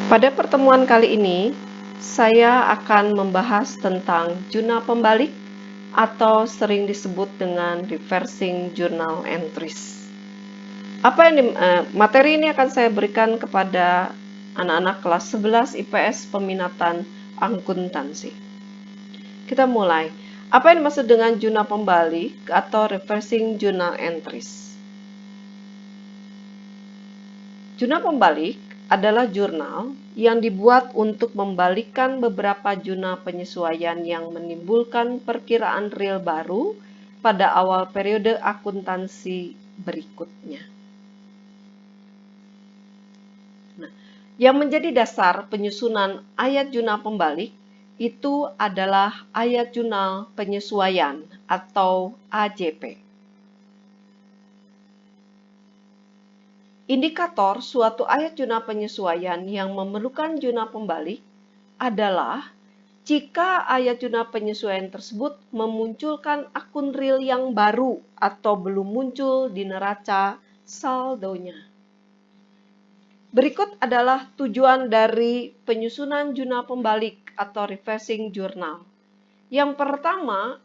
Pada pertemuan kali ini, saya akan membahas tentang jurnal pembalik atau sering disebut dengan reversing journal entries. Materi ini akan saya berikan kepada anak-anak kelas 11 IPS peminatan akuntansi. Kita mulai. Apa yang dimaksud dengan jurnal pembalik atau reversing journal entries? Jurnal pembalik adalah jurnal yang dibuat untuk membalikkan beberapa jurnal penyesuaian yang menimbulkan perkiraan real baru pada awal periode akuntansi berikutnya. Nah, yang menjadi dasar penyusunan ayat jurnal pembalik itu adalah ayat jurnal penyesuaian atau AJP. Indikator suatu ayat jurnal penyesuaian yang memerlukan jurnal pembalik adalah jika ayat jurnal penyesuaian tersebut memunculkan akun real yang baru atau belum muncul di neraca saldonya. Berikut adalah tujuan dari penyusunan jurnal pembalik atau reversing journal. Yang pertama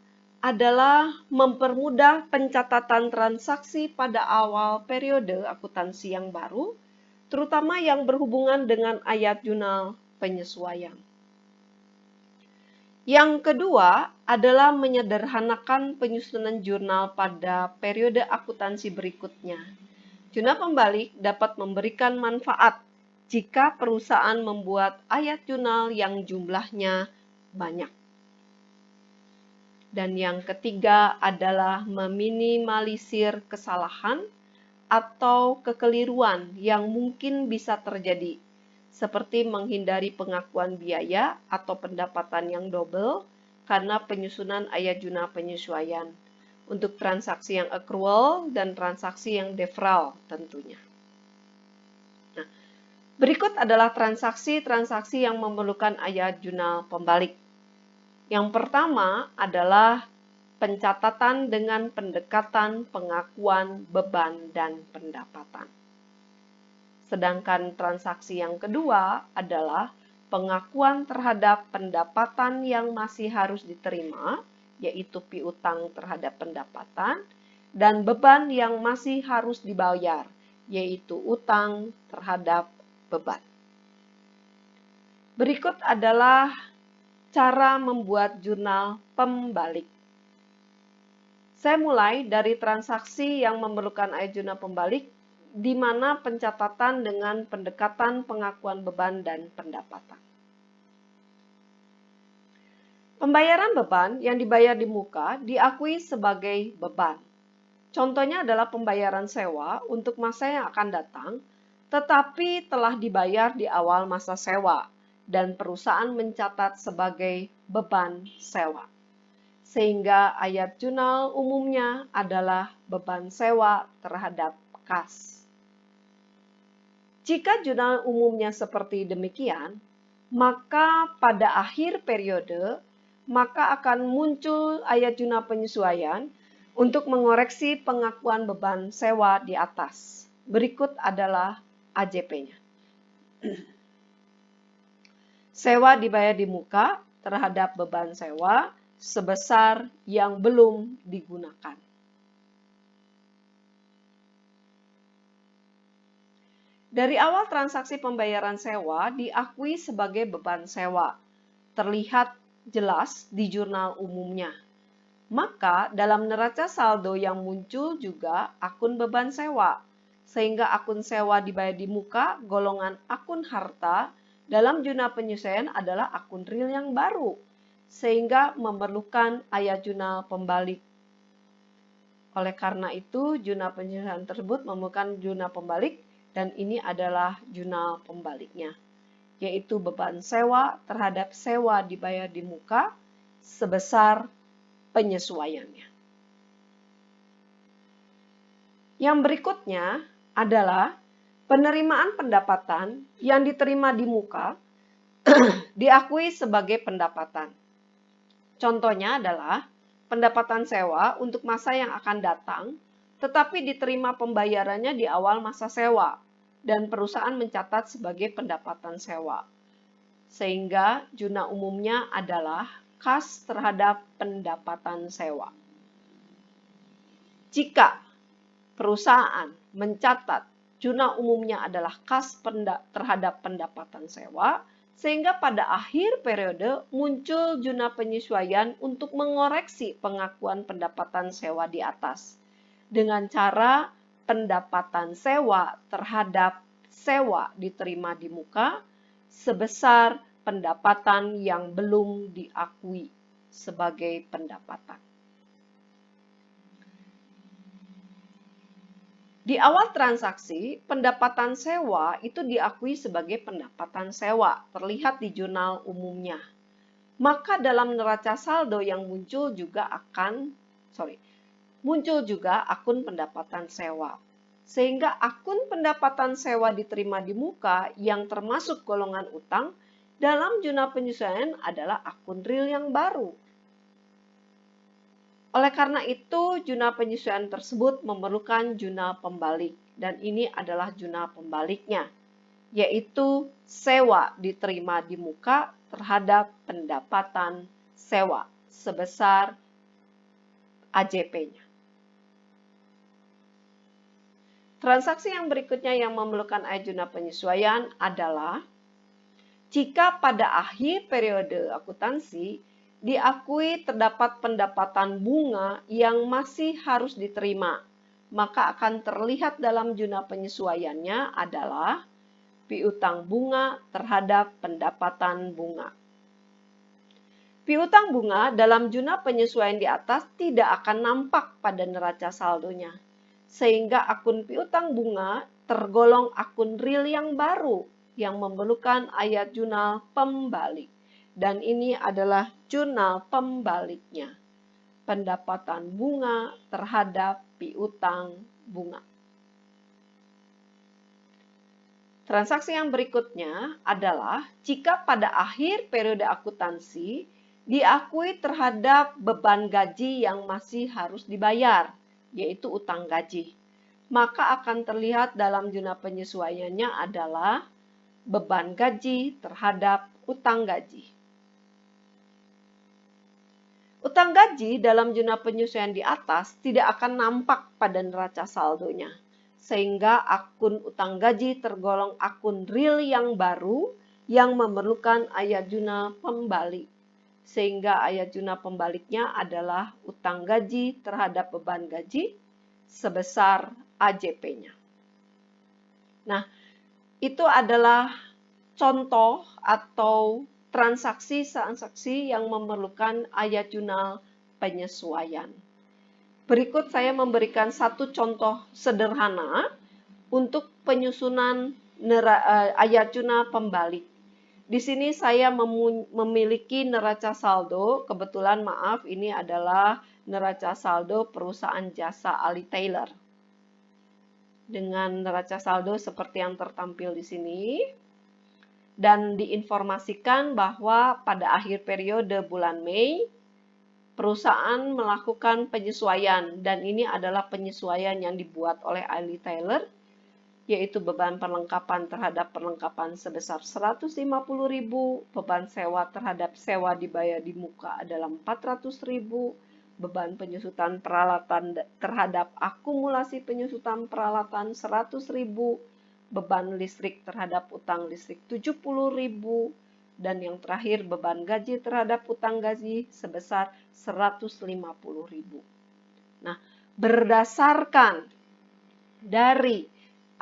adalah mempermudah pencatatan transaksi pada awal periode akuntansi yang baru, terutama yang berhubungan dengan ayat jurnal penyesuaian. Yang kedua adalah menyederhanakan penyusunan jurnal pada periode akuntansi berikutnya. Jurnal pembalik dapat memberikan manfaat jika perusahaan membuat ayat jurnal yang jumlahnya banyak. Dan yang ketiga adalah meminimalisir kesalahan atau kekeliruan yang mungkin bisa terjadi, seperti menghindari pengakuan biaya atau pendapatan yang double karena penyusunan ayat jurnal penyesuaian untuk transaksi yang accrual dan transaksi yang deferral tentunya. Nah, berikut adalah transaksi-transaksi yang memerlukan ayat jurnal pembalik. Yang pertama adalah pencatatan dengan pendekatan pengakuan beban dan pendapatan. Sedangkan transaksi yang kedua adalah pengakuan terhadap pendapatan yang masih harus diterima, yaitu piutang terhadap pendapatan, dan beban yang masih harus dibayar, yaitu utang terhadap beban. Berikut adalah cara membuat jurnal pembalik. Saya mulai dari transaksi yang memerlukan ayat jurnal pembalik, di mana pencatatan dengan pendekatan pengakuan beban dan pendapatan. Pembayaran beban yang dibayar di muka diakui sebagai beban. Contohnya adalah pembayaran sewa untuk masa yang akan datang, tetapi telah dibayar di awal masa sewa, dan perusahaan mencatat sebagai beban sewa. Sehingga ayat jurnal umumnya adalah beban sewa terhadap kas. Jika jurnal umumnya seperti demikian, maka pada akhir periode, maka akan muncul ayat jurnal penyesuaian untuk mengoreksi pengakuan beban sewa di atas. Berikut adalah AJP-nya. Sewa dibayar di muka terhadap beban sewa sebesar yang belum digunakan. Dari awal transaksi pembayaran sewa diakui sebagai beban sewa, terlihat jelas di jurnal umumnya. Maka dalam neraca saldo yang muncul juga akun beban sewa, sehingga akun sewa dibayar di muka golongan akun harta dalam jurnal penyesuaian adalah akun real yang baru, sehingga memerlukan ayat jurnal pembalik. Oleh karena itu, jurnal penyesuaian tersebut memerlukan jurnal pembalik, dan ini adalah jurnal pembaliknya, yaitu beban sewa terhadap sewa dibayar di muka sebesar penyesuaiannya. Yang berikutnya adalah penerimaan pendapatan yang diterima di muka diakui sebagai pendapatan. Contohnya adalah pendapatan sewa untuk masa yang akan datang, tetapi diterima pembayarannya di awal masa sewa, dan perusahaan mencatat sebagai pendapatan sewa. Sehingga juna umumnya adalah kas terhadap pendapatan sewa. Jika perusahaan mencatat juna umumnya adalah kas terhadap pendapatan sewa, sehingga pada akhir periode muncul juna penyesuaian untuk mengoreksi pengakuan pendapatan sewa di atas dengan cara pendapatan sewa terhadap sewa diterima di muka sebesar pendapatan yang belum diakui sebagai pendapatan. Di awal transaksi, pendapatan sewa itu diakui sebagai pendapatan sewa, terlihat di jurnal umumnya. Maka dalam neraca saldo yang muncul juga akun pendapatan sewa. Sehingga akun pendapatan sewa diterima di muka yang termasuk golongan utang dalam jurnal penyesuaian adalah akun real yang baru. Oleh karena itu, jurnal penyesuaian tersebut memerlukan jurnal pembalik, dan ini adalah jurnal pembaliknya, yaitu sewa diterima di muka terhadap pendapatan sewa sebesar AJP-nya. Transaksi yang berikutnya yang memerlukan jurnal penyesuaian adalah jika pada akhir periode akuntansi diakui terdapat pendapatan bunga yang masih harus diterima, maka akan terlihat dalam jurnal penyesuaiannya adalah piutang bunga terhadap pendapatan bunga. Piutang bunga dalam jurnal penyesuaian di atas tidak akan nampak pada neraca saldonya, sehingga akun piutang bunga tergolong akun real yang baru yang memerlukan ayat jurnal pembalik. Dan ini adalah jurnal pembaliknya, pendapatan bunga terhadap piutang bunga. Transaksi yang berikutnya adalah jika pada akhir periode akuntansi diakui terhadap beban gaji yang masih harus dibayar, yaitu utang gaji, maka akan terlihat dalam jurnal penyesuaiannya adalah beban gaji terhadap utang gaji. Utang gaji dalam jurnal penyesuaian di atas tidak akan nampak pada neraca saldonya, sehingga akun utang gaji tergolong akun real yang baru yang memerlukan ayat jurnal pembalik. Sehingga ayat jurnal pembaliknya adalah utang gaji terhadap beban gaji sebesar AJP-nya. Nah, itu adalah contoh atau transaksi yang memerlukan ayat jurnal penyesuaian. Berikut saya memberikan satu contoh sederhana untuk penyusunan ayat jurnal pembalik. Di sini saya memiliki neraca saldo, kebetulan maaf ini adalah neraca saldo perusahaan jasa Ali Taylor. Dengan neraca saldo seperti yang tertampil di sini. Dan diinformasikan bahwa pada akhir periode bulan Mei, perusahaan melakukan penyesuaian, dan ini adalah penyesuaian yang dibuat oleh Ali Taylor, yaitu beban perlengkapan terhadap perlengkapan sebesar 150.000, beban sewa terhadap sewa dibayar di muka adalah 400.000, beban penyusutan peralatan terhadap akumulasi penyusutan peralatan 100.000, beban listrik terhadap utang listrik 70.000, dan yang terakhir beban gaji terhadap utang gaji sebesar 150.000. Nah, berdasarkan dari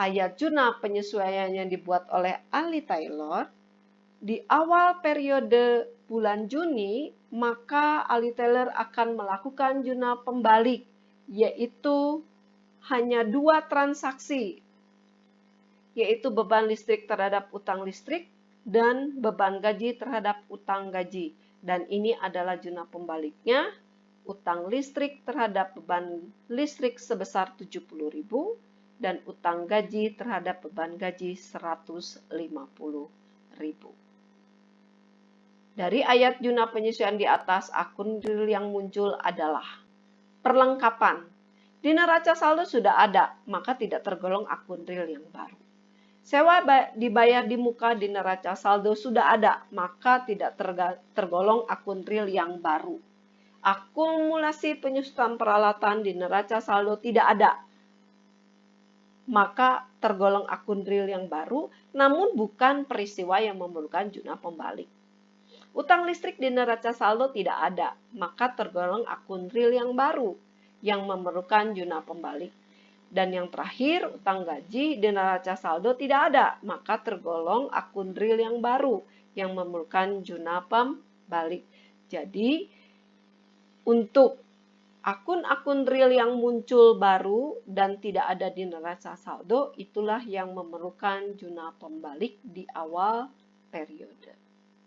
ayat jurnal penyesuaian yang dibuat oleh Ali Taylor, di awal periode bulan Juni, maka Ali Taylor akan melakukan jurnal pembalik, yaitu hanya 2 transaksi, yaitu beban listrik terhadap utang listrik dan beban gaji terhadap utang gaji. Dan ini adalah jurnal pembaliknya, utang listrik terhadap beban listrik sebesar 70.000 dan utang gaji terhadap beban gaji 150.000. Dari ayat jurnal penyesuaian di atas, akun real yang muncul adalah perlengkapan. Di neraca saldo sudah ada, maka tidak tergolong akun real yang baru. Sewa dibayar di muka di neraca saldo sudah ada, maka tidak tergolong akun real yang baru. Akumulasi penyusutan peralatan di neraca saldo tidak ada, maka tergolong akun real yang baru, namun bukan peristiwa yang memerlukan juna pembalik. Utang listrik di neraca saldo tidak ada, maka tergolong akun real yang baru yang memerlukan juna pembalik. Dan yang terakhir, utang gaji di neraca saldo tidak ada, maka tergolong akun real yang baru yang memerlukan juna pembalik. Jadi, untuk akun-akun real yang muncul baru dan tidak ada di neraca saldo, itulah yang memerlukan juna pembalik di awal periode.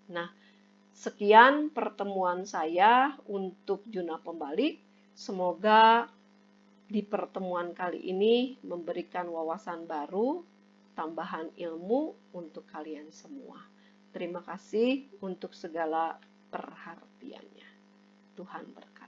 Nah, sekian pertemuan saya untuk juna pembalik. Semoga di pertemuan kali ini memberikan wawasan baru, tambahan ilmu untuk kalian semua. Terima kasih untuk segala perhatiannya. Tuhan berkati.